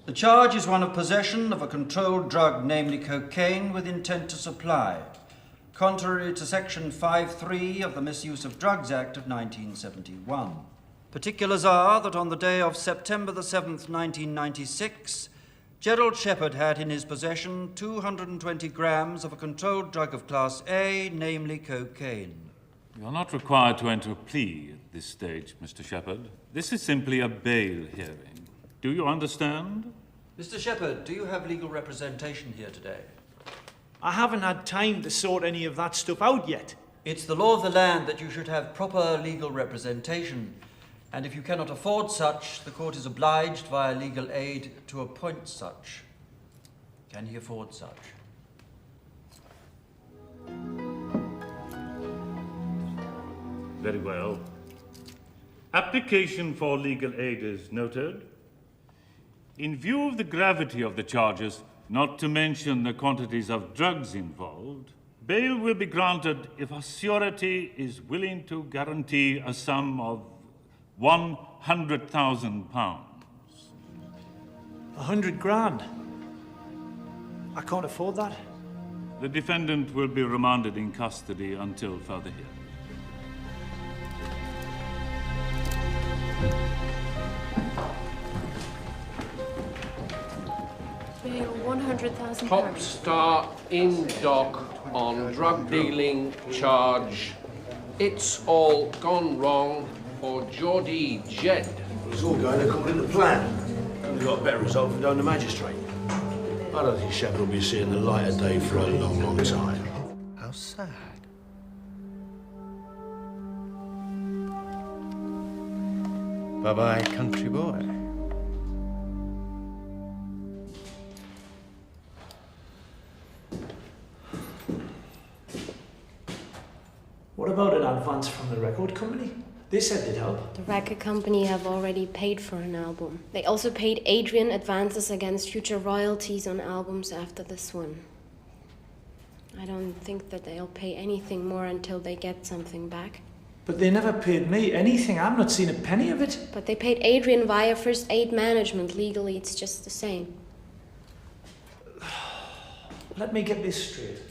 The charge is one of possession of a controlled drug, namely cocaine, with intent to supply, contrary to Section 5(3) of the Misuse of Drugs Act of 1971. Particulars are that on the day of September the 7th, 1996, Gerald Shepherd had in his possession 220 grams of a controlled drug of Class A, namely cocaine. You're not required to enter a plea at this stage, Mr. Shepherd. This is simply a bail hearing. Do you understand? Mr. Shepherd, do you have legal representation here today? I haven't had time to sort any of that stuff out yet. It's the law of the land that you should have proper legal representation. And if you cannot afford such, the court is obliged via legal aid to appoint such. Can he afford such? Very well. Application for legal aid is noted. In view of the gravity of the charges, not to mention the quantities of drugs involved, bail will be granted if a surety is willing to guarantee a sum of £100,000. 100 grand. I can't afford that. The defendant will be remanded in custody until further hearing. Bail £100,000. Pop star in dock on drug dealing charge. It's all gone wrong for Geordie Jed. It's all going according to plan. We've got a better result from down the magistrate. I don't think Shepherd will be seeing the light of day for a long, long time. How sad. Bye-bye, country boy. What about an advance from the record company? They said they'd help. The record company have already paid for an album. They also paid Adrian advances against future royalties on albums after this one. I don't think that they'll pay anything more until they get something back. But they never paid me anything. I've not seen a penny of it. But they paid Adrian via First Aid Management. Legally, it's just the same. Let me get this straight.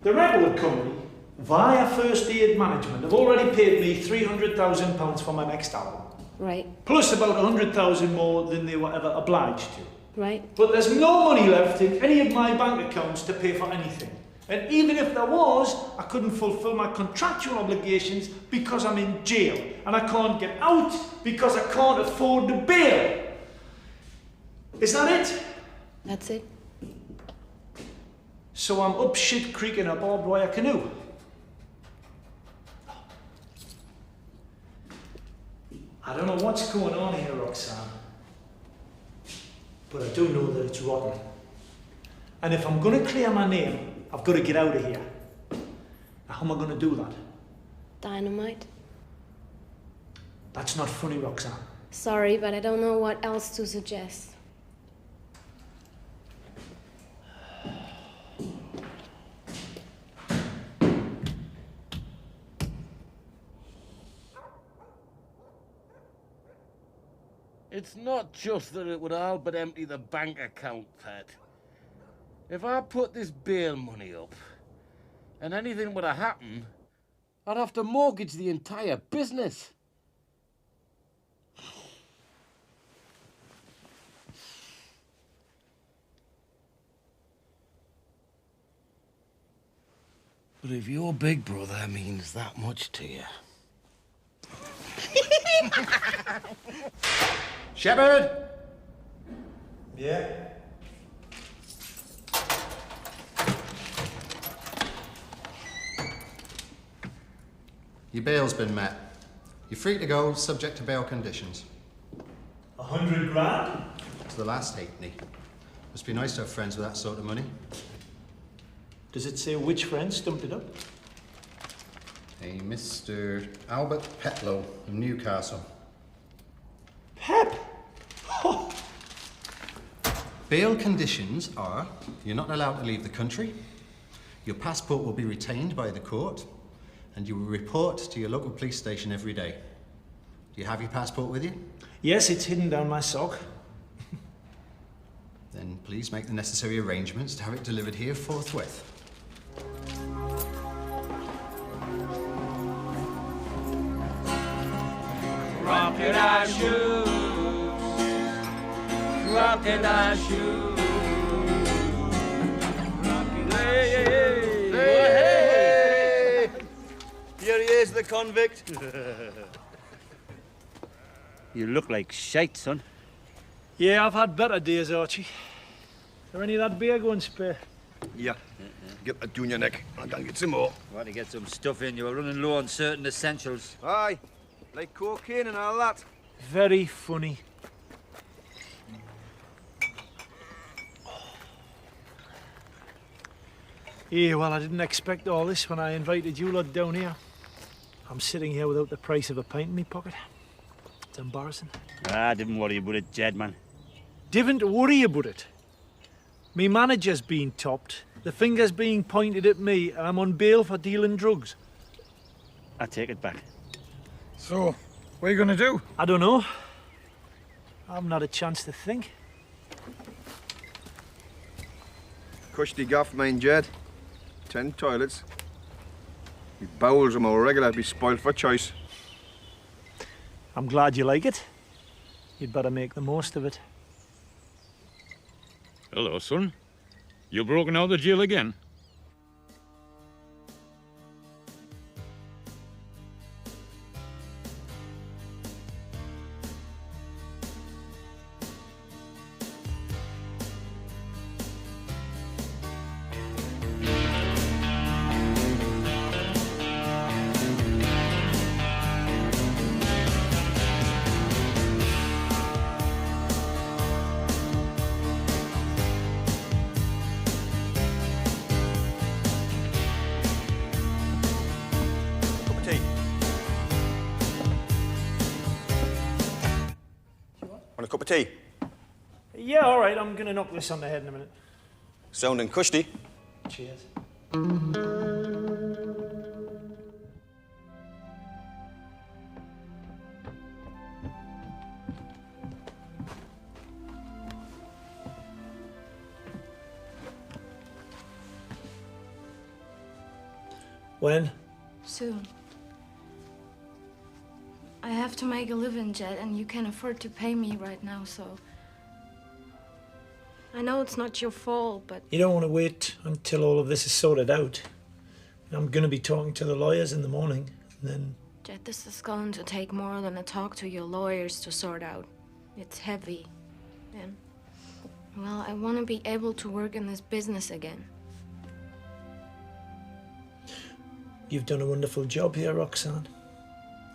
The record company, via First Aid Management, have already paid me £300,000 for my next album. Right. Plus about 100,000 more than they were ever obliged to. Right. But there's no money left in any of my bank accounts to pay for anything. And even if there was, I couldn't fulfill my contractual obligations because I'm in jail. And I can't get out because I can't afford the bail. Is that it? That's it. So I'm up shit creek in a barbed wire canoe. I don't know what's going on here, Roxanne. But I do know that it's rotten. And if I'm going to clear my name, I've got to get out of here. Now, how am I going to do that? Dynamite. That's not funny, Roxanne. Sorry, but I don't know what else to suggest. It's not just that it would all but empty the bank account, Pet. If I put this bail money up, and anything were to happen, I'd have to mortgage the entire business. But if your big brother means that much to you... Shepherd! Yeah? Your bail's been met. You're free to go, subject to bail conditions. 100 grand? It's the last halfpenny. Must be nice to have friends with that sort of money. Does it say which friend stumped it up? A Mr. Albert Petlow of Newcastle. Pep? Oh. Bail conditions are you're not allowed to leave the country, your passport will be retained by the court, and you will report to your local police station every day. Do you have your passport with you? Yes, it's hidden down my sock. Then please make the necessary arrangements to have it delivered here forthwith. Crocodile shoes, crocodile shoes. Hey! Here he is, the convict. You look like shite, son. Yeah, I've had better days, Archie. Is there any of that beer going spare? Yeah. Get that down your neck. I can get some more. Want to get some stuff in. You were running low on certain essentials. Aye. Like cocaine and all that. Very funny. Yeah, well, I didn't expect all this when I invited you lot down here. I'm sitting here without the price of a pint in my pocket. It's embarrassing. Ah, didn't worry about it, Jed, man. Didn't worry about it. Me manager's been topped, the finger's being pointed at me, and I'm on bail for dealing drugs. I take it back. So, what are you gonna do? I don't know. I haven't had a chance to think. Cushy gaff, mind, Jed. 10 toilets. My bowels are more regular, be spoiled for choice. I'm glad you like it. You'd better make the most of it. Hello, son. You broken out of the jail again? Want a cup of tea? Yeah, all right, I'm gonna knock this on the head in a minute. Sounding cushy. Cheers. When? Soon. I have to make a living, Jed, and you can afford to pay me right now, so... I know it's not your fault, but... You don't want to wait until all of this is sorted out. I'm gonna be talking to the lawyers in the morning, and then... Jed, this is going to take more than a talk to your lawyers to sort out. It's heavy. And... well, I want to be able to work in this business again. You've done a wonderful job here, Roxanne.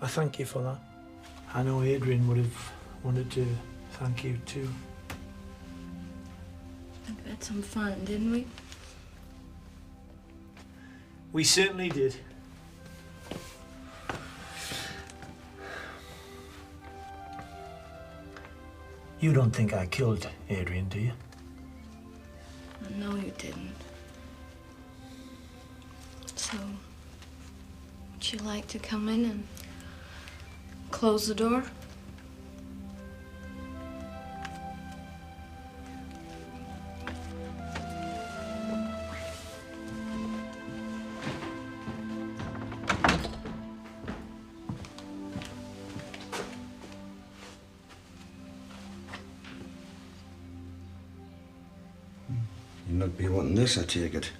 I thank you for that. I know Adrian would have wanted to thank you too. We had some fun, didn't we? We certainly did. You don't think I killed Adrian, do you? No, you didn't. So, would you like to come in and close the door? You'll not be wanting this, I take it.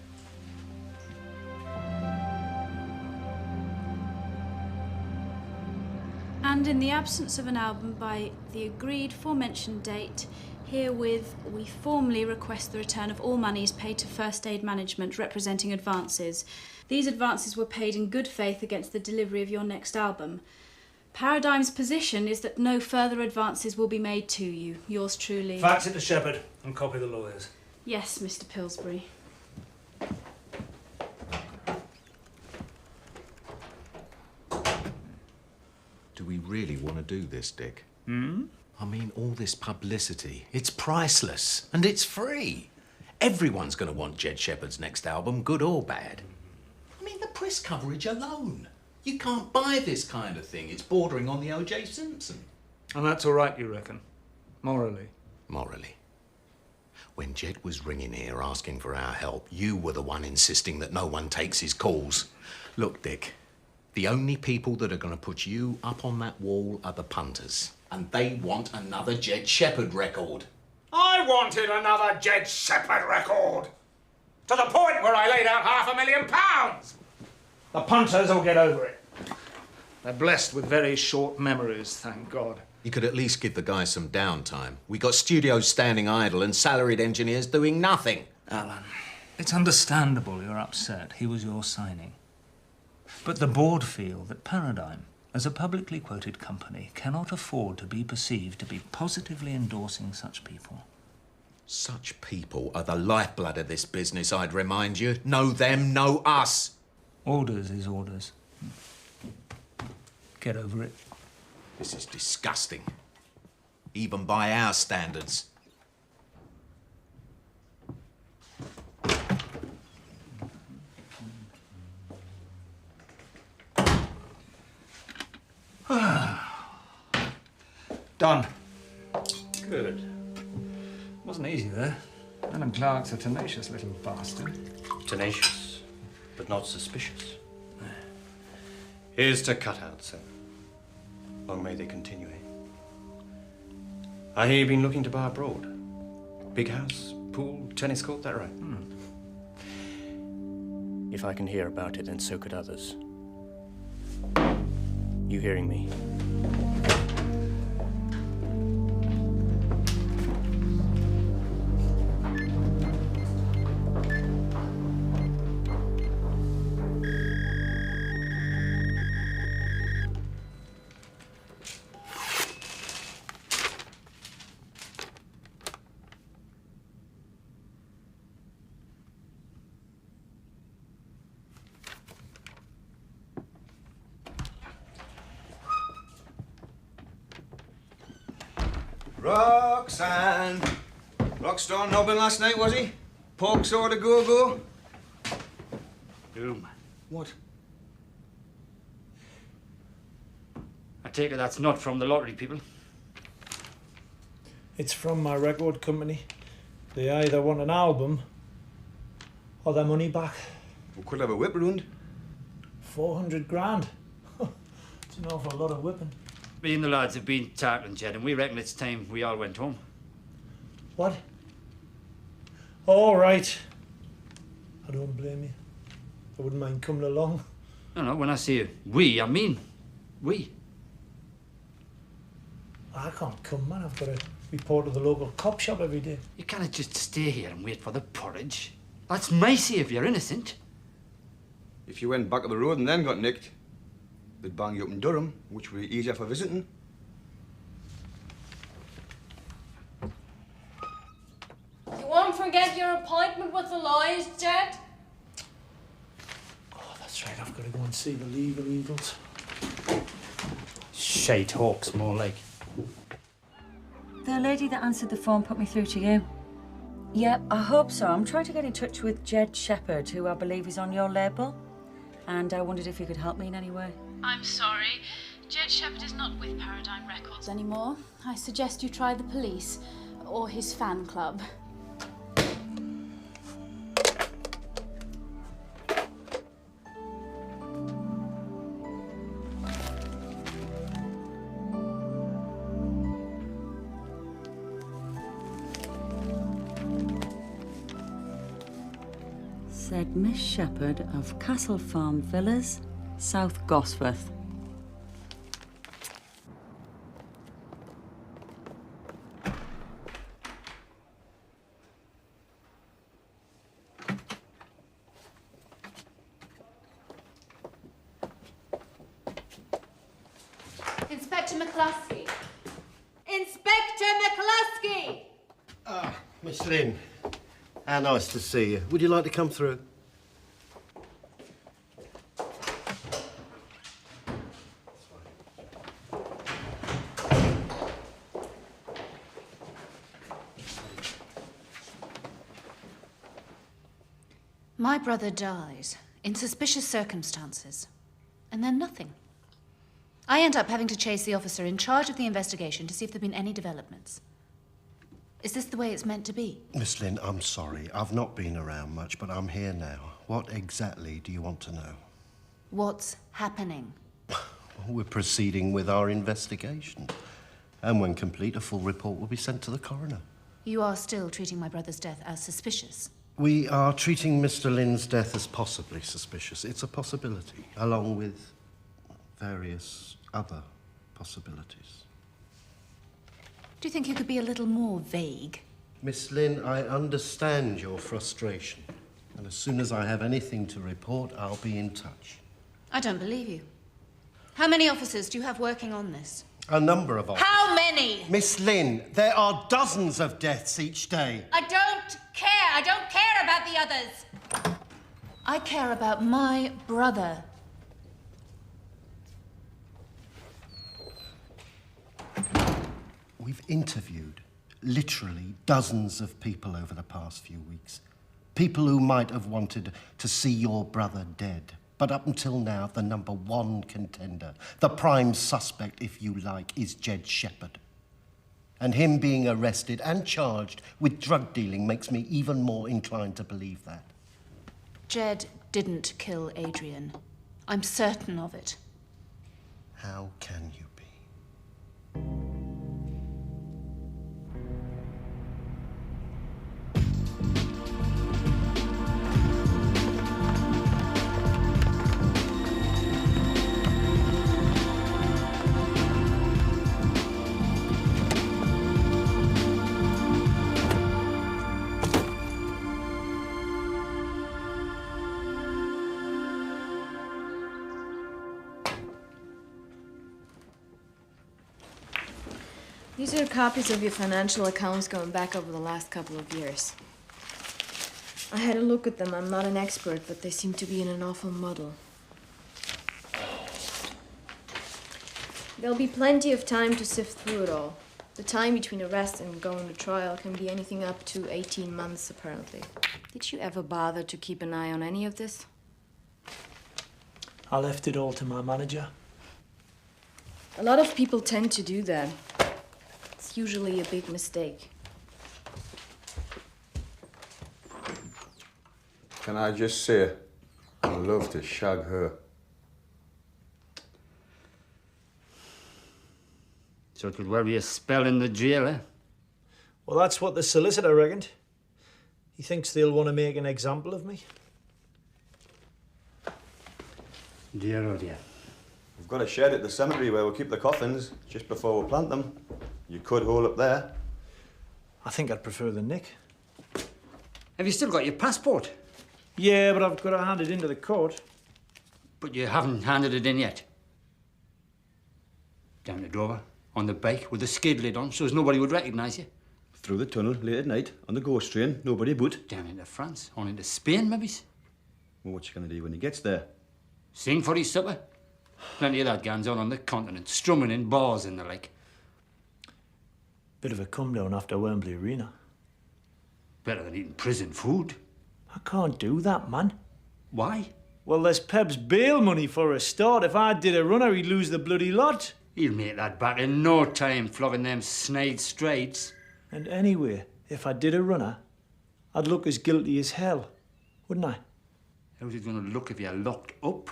And in the absence of an album by the agreed aforementioned date, herewith we formally request the return of all monies paid to First Aid Management representing advances. These advances were paid in good faith against the delivery of your next album. Paradigm's position is that no further advances will be made to you. Yours truly. Fax it to Shepherd and copy the lawyers. Yes, Mr. Pillsbury. Do we really want to do this, Dick? I mean, all this publicity, it's priceless and it's free. Everyone's going to want Jed Shepherd's next album, good or bad. I mean, the press coverage alone. You can't buy this kind of thing. It's bordering on the O.J. Simpson. And that's all right, you reckon? Morally? Morally. When Jed was ringing here asking for our help, you were the one insisting that no one takes his calls. Look, Dick, the only people that are going to put you up on that wall are the punters. And they want another Jed Shepherd record. I wanted another Jed Shepherd record. To the point where I laid out £500,000. The punters will get over it. They're blessed with very short memories, thank God. You could at least give the guys some downtime. We got studios standing idle and salaried engineers doing nothing. Alan, it's understandable you're upset. He was your signing. But the board feel that Paradigm, as a publicly quoted company, cannot afford to be perceived to be positively endorsing such people. Such people are the lifeblood of this business, I'd remind you. Know them, know us. Orders is orders. Get over it. This is disgusting. Even by our standards. Done. Good. Wasn't easy, though. Alan Clark's a tenacious little bastard. Tenacious, but not suspicious. Here's to cutouts, sir. Long may they continue. I hear you've been looking to buy abroad. Big house, pool, tennis court, that right? If I can hear about it, then so could others. You hearing me? Roxanne! Rockstar nobbing last night, was he? Pork sort of go-go? Doom. What? I take it that's not from the lottery people. It's from my record company. They either want an album or their money back. We could have a whip round. 400 grand. It's an awful lot of whipping. Me and the lads have been tackling, Jed, and we reckon it's time we all went home. What? All right. I don't blame you. I wouldn't mind coming along. No, when I say we, I mean we. I can't come, man. I've got to report to the local cop shop every day. You can't just stay here and wait for the porridge. That's micey if you're innocent. If you went back up the road and then got nicked, they'd bang you up in Durham, which would be easier for visiting. You won't forget your appointment with the lawyers, Jed? Oh, that's right. I've got to go and see the legal eagles. Shite hawks, more like. The lady that answered the phone put me through to you. Yep, I hope so. I'm trying to get in touch with Jed Shepherd, who I believe is on your label. And I wondered if you could help me in any way. I'm sorry. Jed Shepherd is not with Paradigm Records anymore. I suggest you try the police or his fan club. Said Miss Shepherd of Castle Farm Villas, South Gosforth. Inspector McCluskey. Inspector McCluskey! Ah, Miss Lynn. How nice to see you. Would you like to come through? My brother dies in suspicious circumstances, and then nothing. I end up having to chase the officer in charge of the investigation to see if there have been any developments. Is this the way it's meant to be? Miss Lynn, I'm sorry. I've not been around much, but I'm here now. What exactly do you want to know? What's happening? We're proceeding with our investigation. And when complete, a full report will be sent to the coroner. You are still treating my brother's death as suspicious. We are treating Mr. Lynn's death as possibly suspicious. It's a possibility, along with various other possibilities. Do you think you could be a little more vague? Miss Lynn, I understand your frustration. And as soon as I have anything to report, I'll be in touch. I don't believe you. How many officers do you have working on this? A number of officers. How many? Miss Lynn, there are dozens of deaths each day. I don't care. I don't care about the others. I care about my brother. We've interviewed literally dozens of people over the past few weeks. People who might have wanted to see your brother dead. But up until now, the number one contender, the prime suspect, if you like, is Jed Shepherd. And him being arrested and charged with drug dealing makes me even more inclined to believe that. Jed didn't kill Adrian. I'm certain of it. How can you be? These are copies of your financial accounts going back over the last couple of years. I had a look at them. I'm not an expert, but they seem to be in an awful muddle. There'll be plenty of time to sift through it all. The time between arrest and going to trial can be anything up to 18 months, apparently. Did you ever bother to keep an eye on any of this? I left it all to my manager. A lot of people tend to do that. It's usually a big mistake. Can I just say, I love to shag her. So it could well be a spell in the jail, eh? Well, that's what the solicitor reckoned. He thinks they'll want to make an example of me. Dear, oh dear. We've got a shed at the cemetery where we'll keep the coffins just before we plant them. You could hole up there. I think I'd prefer the Nick. Have you still got your passport? Yeah, but I've got to hand it into the court. But you haven't handed it in yet. Down to Dover, on the bike, with the skid lid on, so as nobody would recognise you. Through the tunnel, late at night, on the ghost train, nobody but. Down into France, on into Spain, maybe. Well, what's he going to do when he gets there? Sing for his supper. Plenty of that goes on the continent, strumming in bars and the like. Bit of a come down after Wembley Arena. Better than eating prison food. I can't do that, man. Why? Well, there's Peb's bail money for a start. If I did a runner, he'd lose the bloody lot. He'll make that back in no time, flogging them snide straights. And anyway, if I did a runner, I'd look as guilty as hell, wouldn't I? How's it going to look if you're locked up?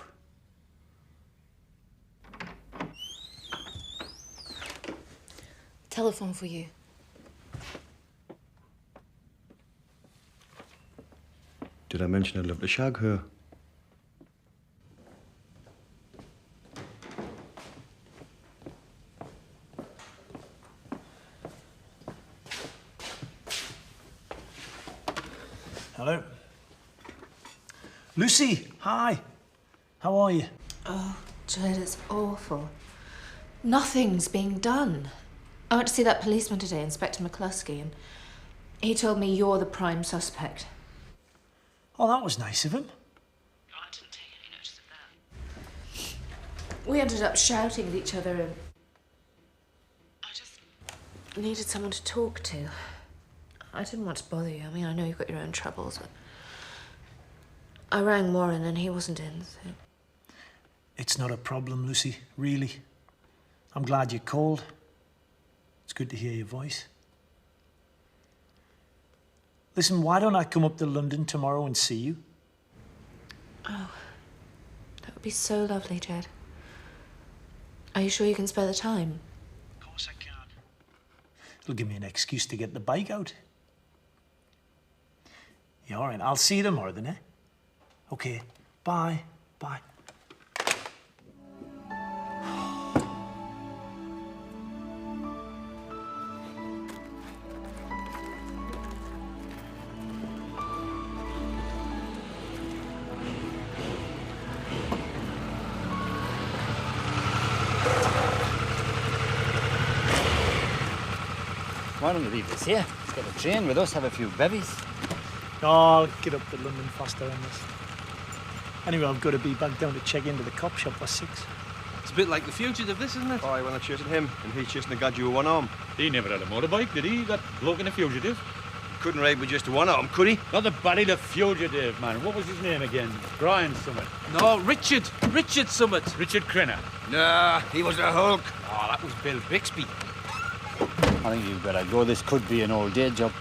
Telephone for you. Did I mention I'd love to shag her? Hello. Lucy, hi. How are you? Oh, Jed, it's awful. Nothing's being done. I went to see that policeman today, Inspector McCluskey, and he told me you're the prime suspect. Oh, that was nice of him. I didn't take any notice of that. We ended up shouting at each other, and I just needed someone to talk to. I didn't want to bother you. I mean, I know you've got your own troubles, but I rang Warren and he wasn't in, so... It's not a problem, Lucy, really. I'm glad you called. It's good to hear your voice. Listen, why don't I come up to London tomorrow and see you? Oh, that would be so lovely, Jed. Are you sure you can spare the time? Of course I can. It'll give me an excuse to get the bike out. Yeah, all right. I'll see you tomorrow then, eh? Okay. Bye. Bye. Why don't we leave this here? Let's get the train with us, have a few bevies. Oh, I'll get up to London faster than this. Anyway, I've got to be back down to check into the cop shop for 6. It's a bit like the fugitive, this, isn't it? Oh, I went chasing him, and he's chasing the gadget with one arm. He never had a motorbike, did he? That bloke in the fugitive? Couldn't ride with just one arm, could he? Not the body, the fugitive, man. What was his name again? Brian Summit. No, Richard. Richard Summit. Richard Crenna. Nah, he was a Hulk. Oh, that was Bill Bixby. I think you'd better go. This could be an all day job.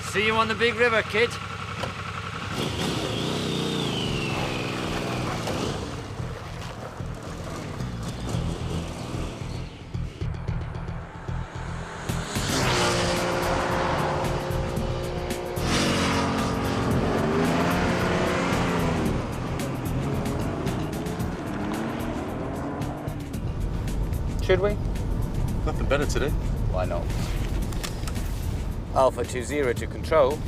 See you on the big river, kid. Should we? Nothing better today. Why not? Alpha 20 to control.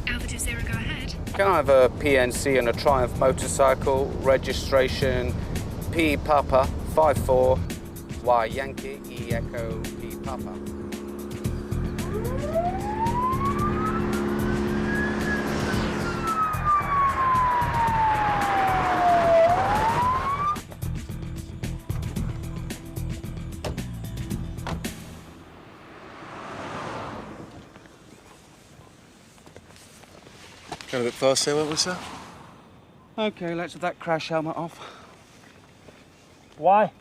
Alpha 20, go ahead. Can I have a PNC and a Triumph motorcycle, registration P Papa 54 Y Yankee E Echo P Papa. Going a bit fast there, won't we, sir? Okay, let's have that crash helmet off. Why?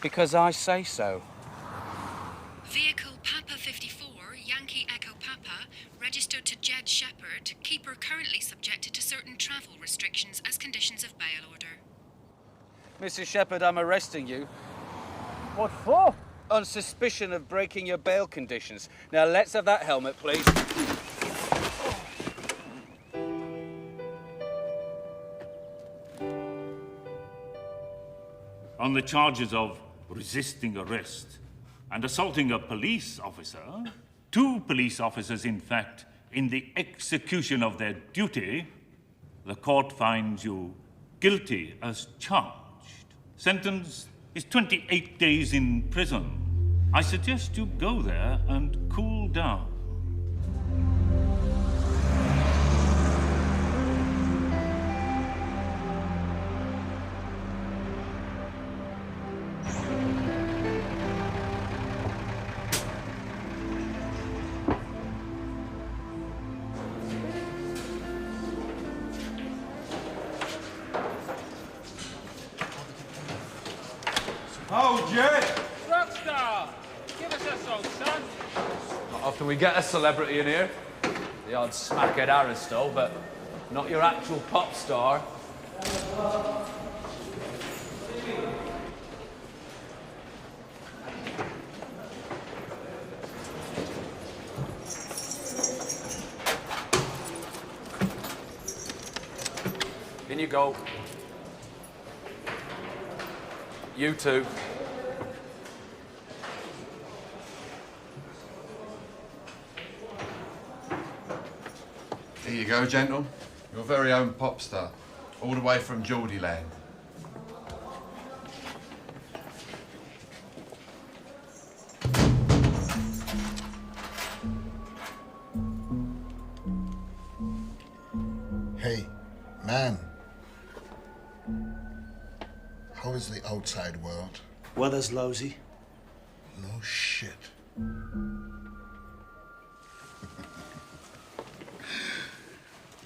Because I say so. Vehicle Papa 54, Yankee Echo Papa, registered to Jed Shepherd, keeper currently subjected to certain travel restrictions as conditions of bail order. Mrs. Shepherd, I'm arresting you. What for? On suspicion of breaking your bail conditions. Now, let's have that helmet, please. On the charges of resisting arrest and assaulting a police officer, 2 police officers, in fact, in the execution of their duty, the court finds you guilty as charged. Sentence is 28 days in prison. I suggest you go there and cool down. Oh, Jed! Rockstar! Give us a song, son. Not often we get a celebrity in here. The odd smackhead Aristo, but not your actual pop star. In you go. You too. Here you go, gentle. Your very own pop star. All the way from Geordie land. Hey, man. How is the outside world? Weather's lousy. No shit.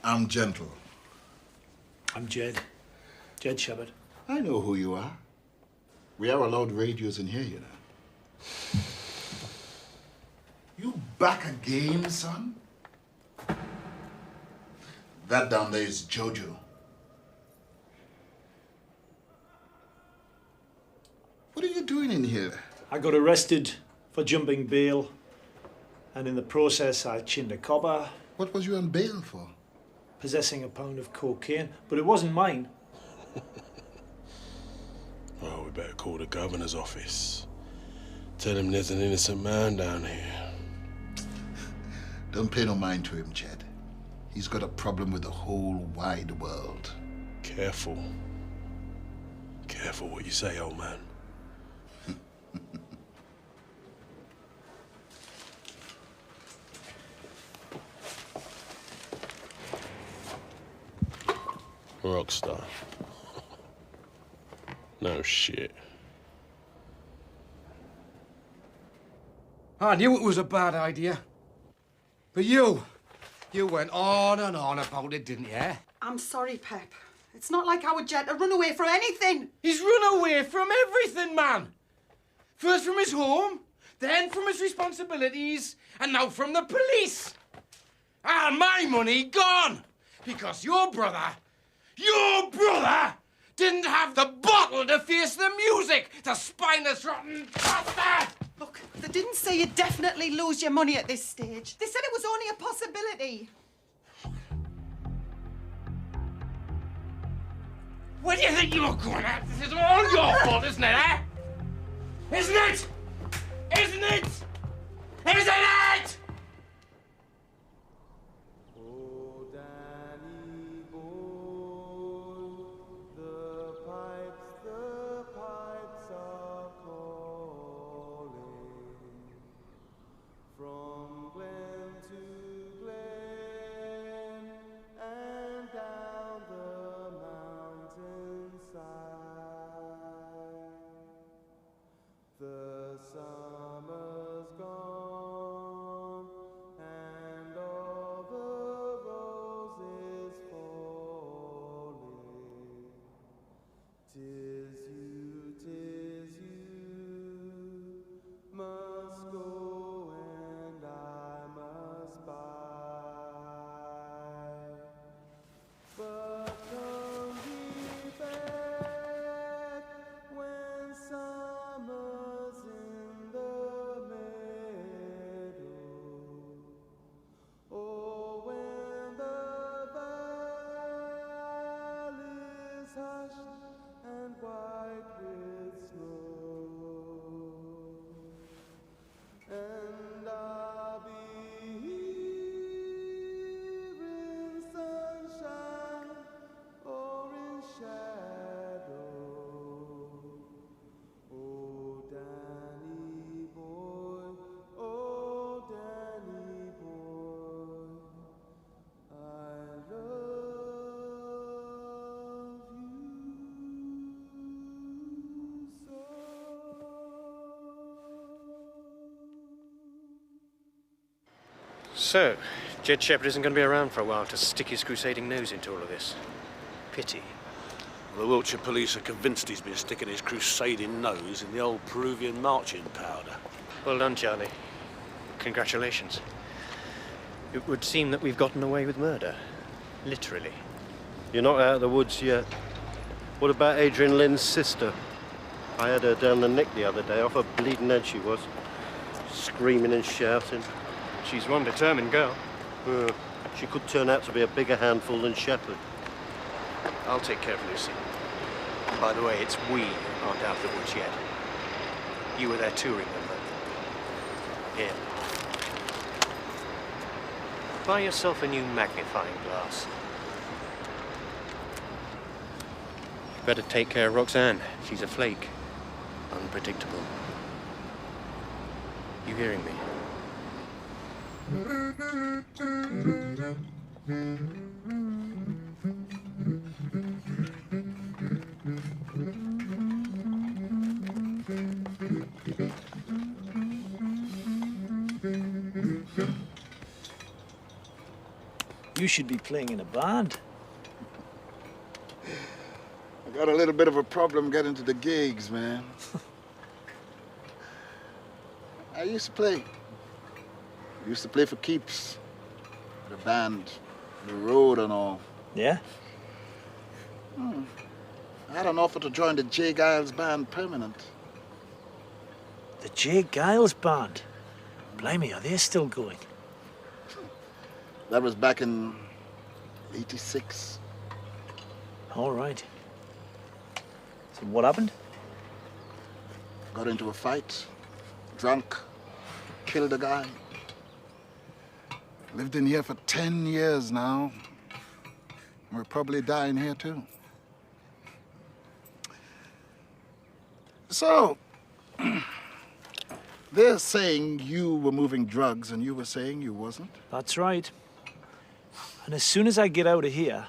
I'm gentle. I'm Jed. Jed Shepherd. I know who you are. We are allowed radios in here, you know. You back again, son? That down there is Jojo. What are you doing in here? I got arrested for jumping bail, and in the process I chinned a copper. What was you on bail for? Possessing a pound of cocaine, but it wasn't mine. Well, we better call the governor's office. Tell him there's an innocent man down here. Don't pay no mind to him, Jed. He's got a problem with the whole wide world. Careful. Careful what you say, old man. Rockstar. No shit. I knew it was a bad idea. But you went on and on about it, didn't you? I'm sorry, Pep. It's not like our Jed to run away from anything. He's run away from everything, man. First from his home, then from his responsibilities, and now from the police. And my money gone. Because your brother didn't have the bottle to face the music, the spineless, rotten bastard! Look, they didn't say you'd definitely lose your money at this stage. They said it was only a possibility. Where do you think you're going at? This is all your fault, isn't it, eh? Isn't it? Isn't it? Isn't it? The summer's gone and all the roses falling. 'Tis you, must go and I must buy. But come ye back when summer's in the meadow, or when the valley's hushed and white with snow, and I'll be here in sunshine or in shadow. Oh, Danny boy, I love you so. So, Jed Shepherd isn't going to be around for a while to stick his crusading nose into all of this. Pity. The Wiltshire police are convinced he's been sticking his crusading nose in the old Peruvian marching powder. Well done, Charlie. Congratulations. It would seem that we've gotten away with murder. Literally. You're not out of the woods yet. What about Adrian Lynn's sister? I had her down the neck the other day, off her bleeding head she was. Screaming and shouting. She's one determined girl. She could turn out to be a bigger handful than Shepherd. I'll take care of Lucy. By the way, it's we who aren't out of the woods yet. You were there too, remember? Here. Buy yourself a new magnifying glass. You better take care of Roxanne. She's a flake. Unpredictable. You hearing me? You should be playing in a band. I Got a little bit of a problem getting to the gigs, man. I used to play. Used to play for keeps. The band, the road and all. Yeah? I had an offer to join the J. Giles band permanent. The J. Giles band? Blimey, are they still going? That was back in '86. All right. So what happened? Got into a fight, drunk, killed a guy. Lived in here for 10 years now. We're probably dying here too. So, they're saying you were moving drugs and you were saying you wasn't? That's right. And as soon as I get out of here,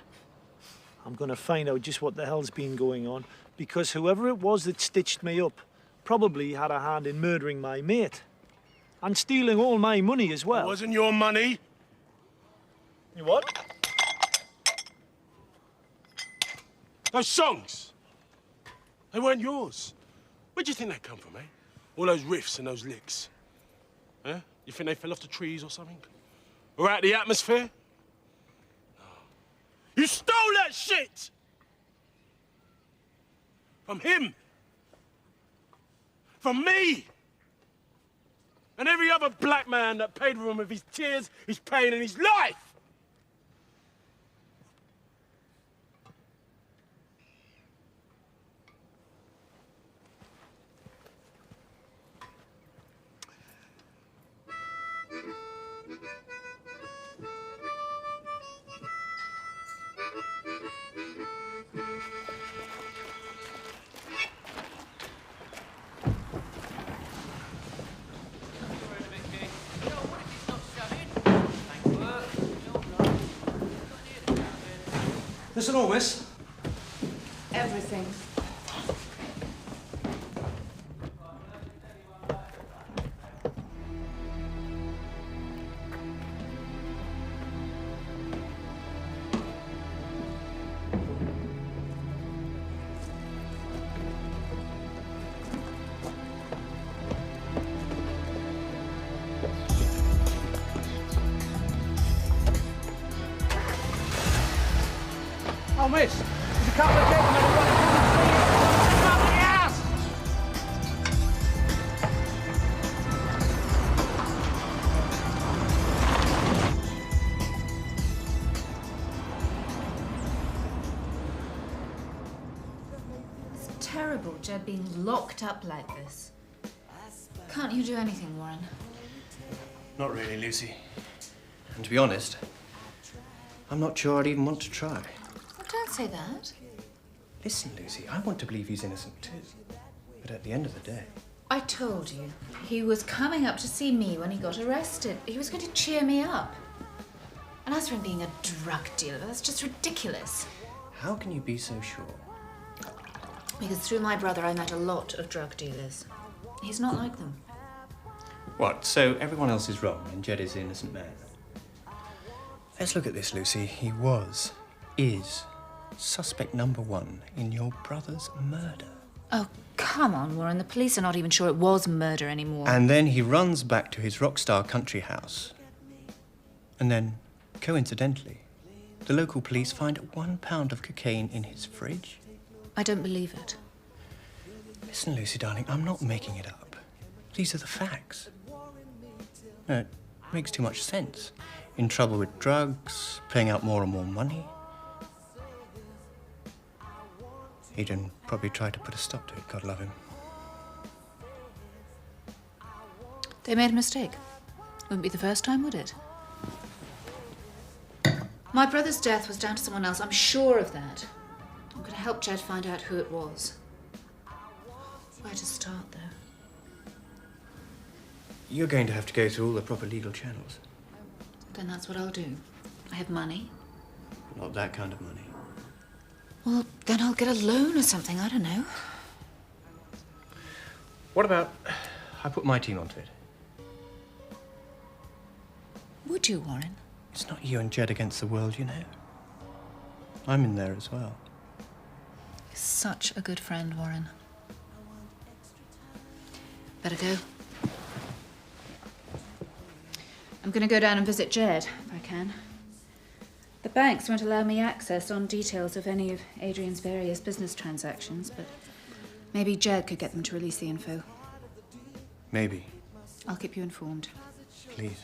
I'm gonna find out just what the hell's been going on, because whoever it was that stitched me up probably had a hand in murdering my mate. And stealing all my money as well. It wasn't your money. You what? Those songs, they weren't yours. Where do you think they come from, eh? All those riffs and those licks. Eh? You think they fell off the trees or something? Or out of the atmosphere? No. You stole that shit! From him. From me. And every other black man that paid for him with his tears, his pain, and his life. Listen all, miss. Everything. Oh, miss, there's a couple of gentlemen who want to come and see you. Come to the house! It's terrible, Jed being locked up like this. Can't you do anything, Warren? Not really, Lucy. And to be honest, I'm not sure I'd even want to try. Well, don't say that. Listen, Lucy, I want to believe he's innocent too. But at the end of the day... I told you. He was coming up to see me when he got arrested. He was going to cheer me up. And as for him being a drug dealer, that's just ridiculous. How can you be so sure? Because through my brother, I met a lot of drug dealers. He's not like them. What, so everyone else is wrong and Jed is the innocent man? Let's look at this, Lucy. He is suspect number 1 in your brother's murder. Oh, come on, Warren. The police are not even sure it was murder anymore. And then he runs back to his rockstar country house. And then, coincidentally, the local police find 1 pound of cocaine in his fridge. I don't believe it. Listen, Lucy, darling, I'm not making it up. These are the facts. No, it makes too much sense. In trouble with drugs, paying out more and more money. He'd probably try to put a stop to it, God love him. They made a mistake. Wouldn't be the first time, would it? My brother's death was down to someone else. I'm sure of that. I'm going to help Jed find out who it was. Where to start, though? You're going to have to go through all the proper legal channels. Then that's what I'll do. I have money. Not that kind of money. Well, then I'll get a loan or something. I don't know. What about I put my team onto it? Would you, Warren? It's not you and Jed against the world, you know. I'm in there as well. Such a good friend, Warren. Better go. I'm going to go down and visit Jed, if I can. The banks won't allow me access on details of any of Adrian's various business transactions, but maybe Jed could get them to release the info. Maybe. I'll keep you informed. Please.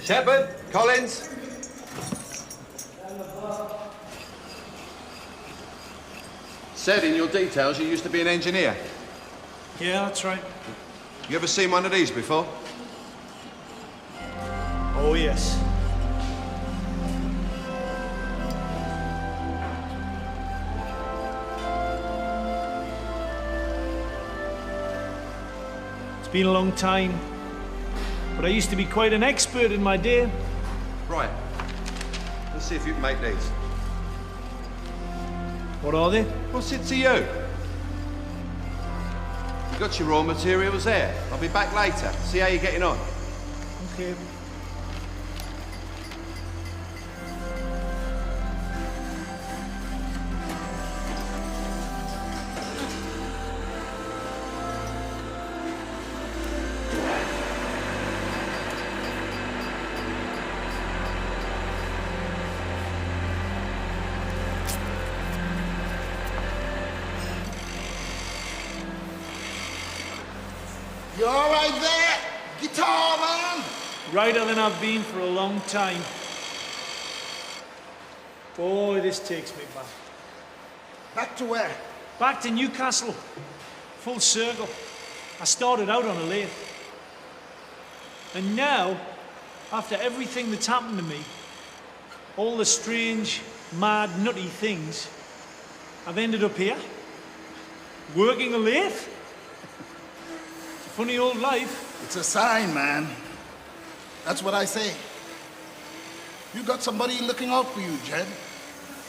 Shepard, Collins. Said in your details you used to be an engineer. Yeah, that's right. You ever seen one of these before? Oh, yes. It's been a long time, but I used to be quite an expert in my day. Right. Let's see if you can make these. What are they? What's it to you? You got your raw materials there. I'll be back later. See how you're getting on. Okay. You all right there? Guitar man? Righter than I've been for a long time. Boy, this takes me back. Back to where? Back to Newcastle. Full circle. I started out on a lathe. And now, after everything that's happened to me, all the strange, mad, nutty things, I've ended up here, working a lathe. Funny old life. It's a sign, man. That's what I say. You got somebody looking out for you, Jed.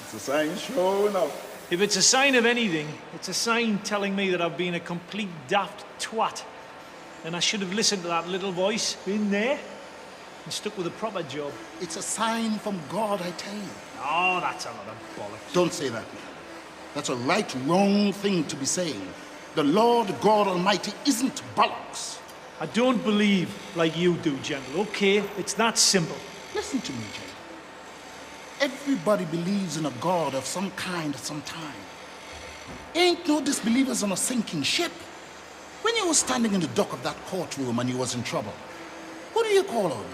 It's a sign sure enough. If it's a sign of anything, it's a sign telling me that I've been a complete daft twat. And I should have listened to that little voice in there and stuck with a proper job. It's a sign from God, I tell you. Oh, that's a lot of bollocks. Don't say that, man. That's a right wrong thing to be saying. The Lord God Almighty isn't bollocks. I don't believe like you do, General. Okay, it's that simple. Listen to me, Jed. Everybody believes in a God of some kind at some time. Ain't no disbelievers on a sinking ship. When you were standing in the dock of that courtroom and you was in trouble, who do you call on?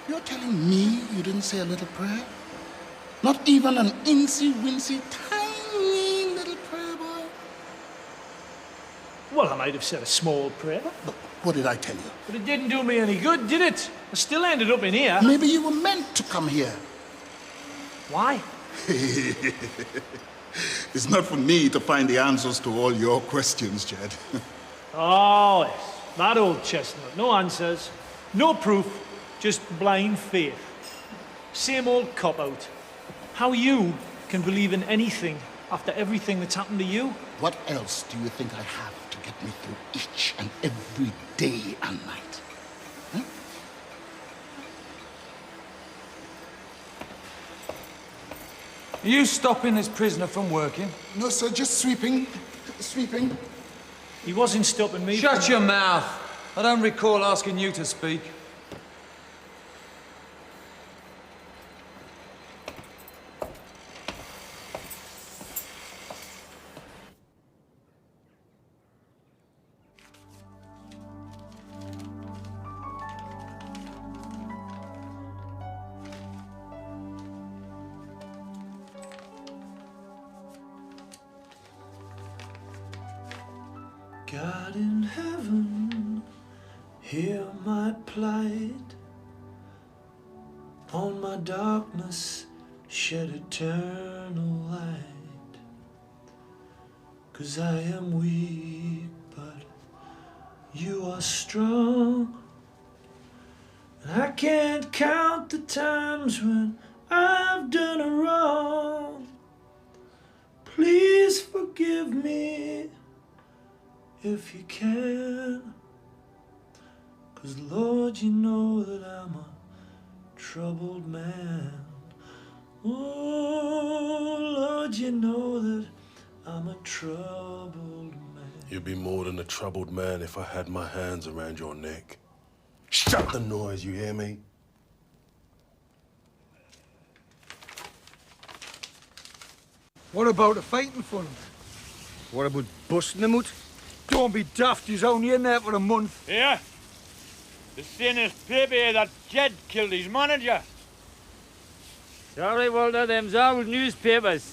You're telling me you didn't say a little prayer? Not even an incy-wincy, tiny little prayer, boy? Well, I might have said a small prayer. Look, what did I tell you? But it didn't do me any good, did it? I still ended up in here. Maybe you were meant to come here. Why? It's not for me to find the answers to all your questions, Jed. Oh, yes. That old chestnut. No answers. No proof. Just blind faith. Same old cop-out. How you can believe in anything after everything that's happened to you? What else do you think I have to get me through each and every day and night? Huh? Are you stopping this prisoner from working? No, sir, just sweeping. Sweeping. He wasn't stopping me. Shut your mouth. I don't recall asking you to speak. God in heaven, hear my plight. On my darkness, shed eternal light. 'Cause I am weak, but You are strong. I can't count the times when I've done her wrong. Please forgive me if you can. 'Cause Lord, you know that I'm a troubled man. Oh, Lord, you know that I'm a troubled man. You'd be more than a troubled man if I had my hands around your neck. Shut the noise, you hear me? What about the fighting fund? What about busting them out? Don't be daft, he's only in there for a month. Here. The same paper here that Jed killed his manager. Sorry, Walter, them's old newspapers.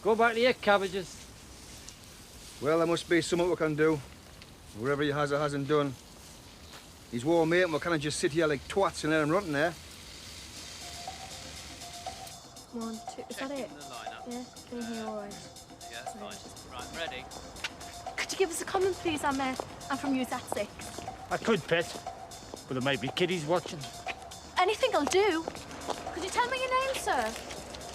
Go back to your cabbages. Well, there must be something we can do. Whatever he has or hasn't done. He's war mate, and we can't just sit here like twats and let him run in there. 1, 2, is that it? Yeah, can you hear all right? Yeah, that's fine. Right, ready? Could you give us a comment, please? I'm from Youth at 6. I could, Pet, but there might be kiddies watching. Anything will do. Could you tell me your name, sir?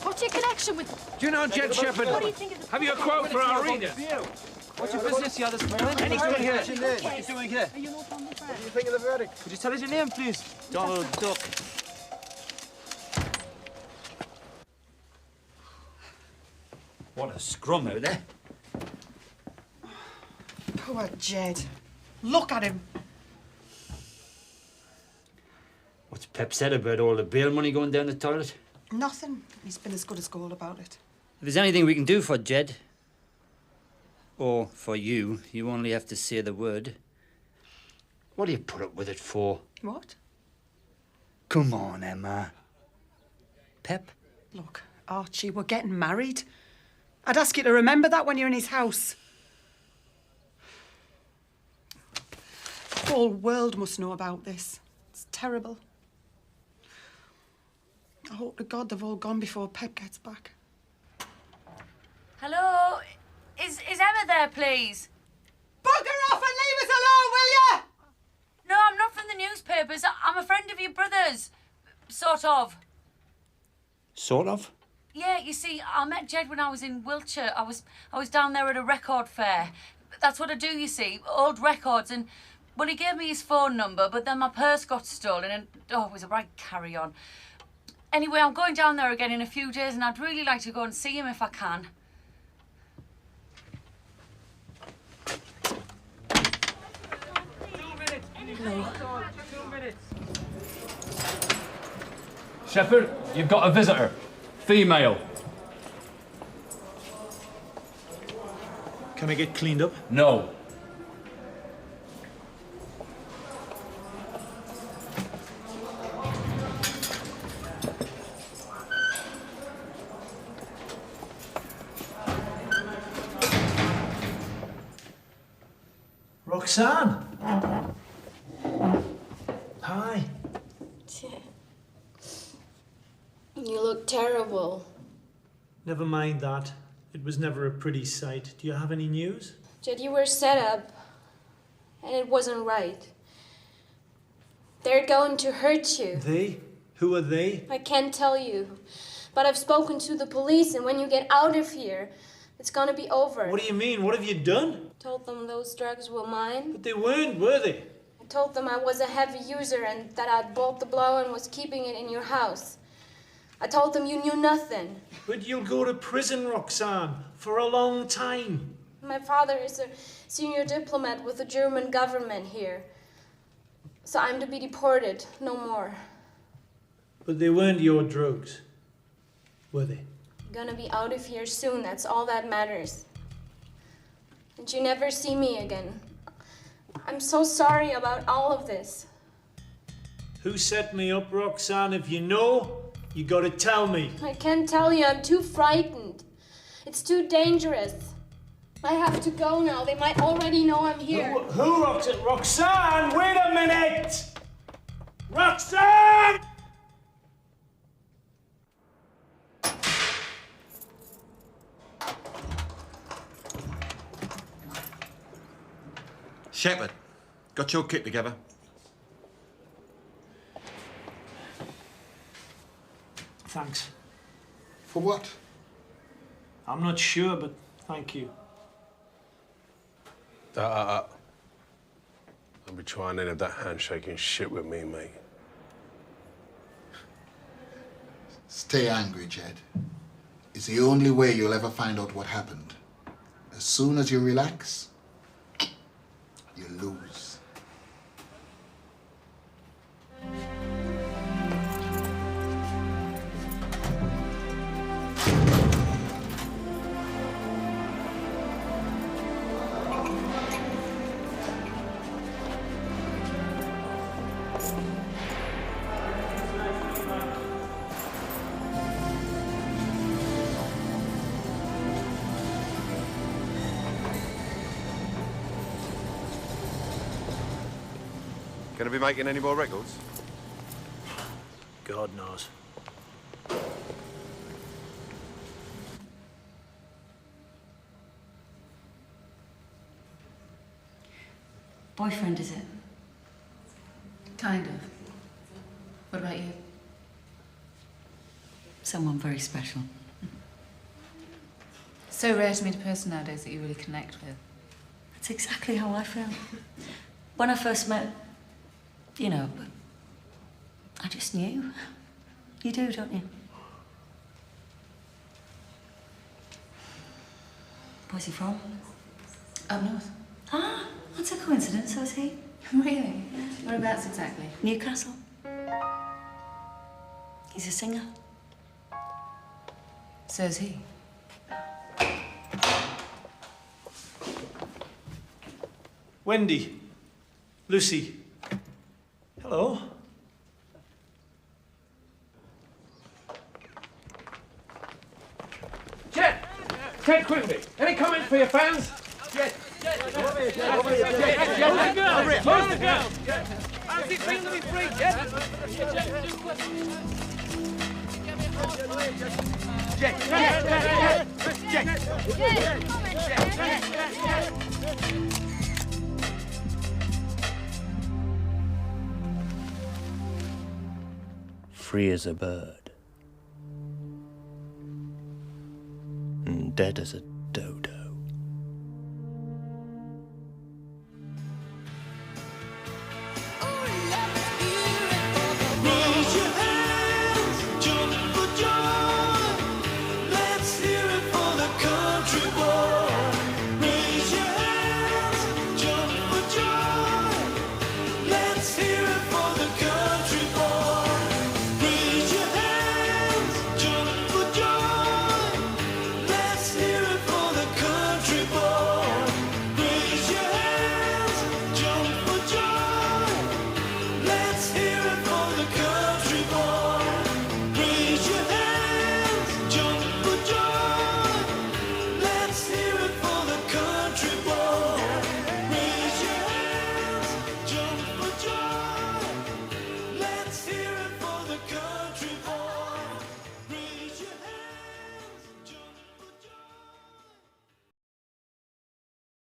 What's your connection with... Do you know Jed Shepherd? What do you think of the... Have you a quote for our reader? What's your business here this morning? What are you doing here? Okay. What are you doing here? Are you no family friend? What do you think of the verdict? Could you tell us your name, please? Donald Duck. What a scrum out there. Poor Jed. Look at him. What's Pep said about all the bail money going down the toilet? Nothing. He's been as good as gold about it. If there's anything we can do for Jed, or for you, you only have to say the word. What do you put up with it for? What? Come on, Emma. Pep? Look, Archie, we're getting married. I'd ask you to remember that when you're in his house. The whole world must know about this. It's terrible. I hope to God they've all gone before Pep gets back. Hello? Is Emma there, please? Bugger off and leave us alone, will ya? No, I'm not from the newspapers. I'm a friend of your brother's. Sort of. Sort of? Yeah, you see, I met Jed when I was in Wiltshire. I was down there at a record fair. That's what I do, you see, old records. And, well, he gave me his phone number, but then my purse got stolen and, oh, it was a right carry-on. Anyway, I'm going down there again in a few days and I'd really like to go and see him if I can. No. Shepherd, you've got a visitor. Female. Can I get cleaned up? No. Roxanne! Hi. You look terrible. Never mind that. It was never a pretty sight. Do you have any news? Jed, you were set up, and it wasn't right. They're going to hurt you. They? Who are they? I can't tell you, but I've spoken to the police, and when you get out of here, it's gonna be over. What do you mean? What have you done? Told them those drugs were mine. But they weren't, were they? I told them I was a heavy user and that I'd bought the blow and was keeping it in your house. I told them you knew nothing. But you'll go to prison, Roxanne, for a long time. My father is a senior diplomat with the German government here. So I'm to be deported, no more. But they weren't your drugs, were they? I'm gonna be out of here soon, that's all that matters. And you never see me again. I'm so sorry about all of this. Who set me up, Roxanne? If you know, you gotta tell me. I can't tell you, I'm too frightened. It's too dangerous. I have to go now, they might already know I'm here. Who Roxanne? Roxanne, wait a minute! Roxanne! Shepherd, got your kit together? Thanks. For what? I'm not sure, but thank you. Don't be trying any of that handshaking shit with me, mate. Stay angry, Jed. It's the only way you'll ever find out what happened. As soon as you relax, you lose. Gonna be making any more records? God knows. Boyfriend, is it? Kind of. What about you? Someone very special. So rare to meet a person nowadays that you really connect with. That's exactly how I feel. When I first met, you know, but I just knew. You do, don't you? Where's he from? Up north. Ah, that's a coincidence, so is he. Really? Whereabouts exactly? Newcastle. He's a singer. So is he. Wendy. Lucy. Hello. Jed! Ted, quickly! Any comment for your fans? Jed! Close the girl! How's it feel to be free, Jed? Free as a bird. And dead as a dodo.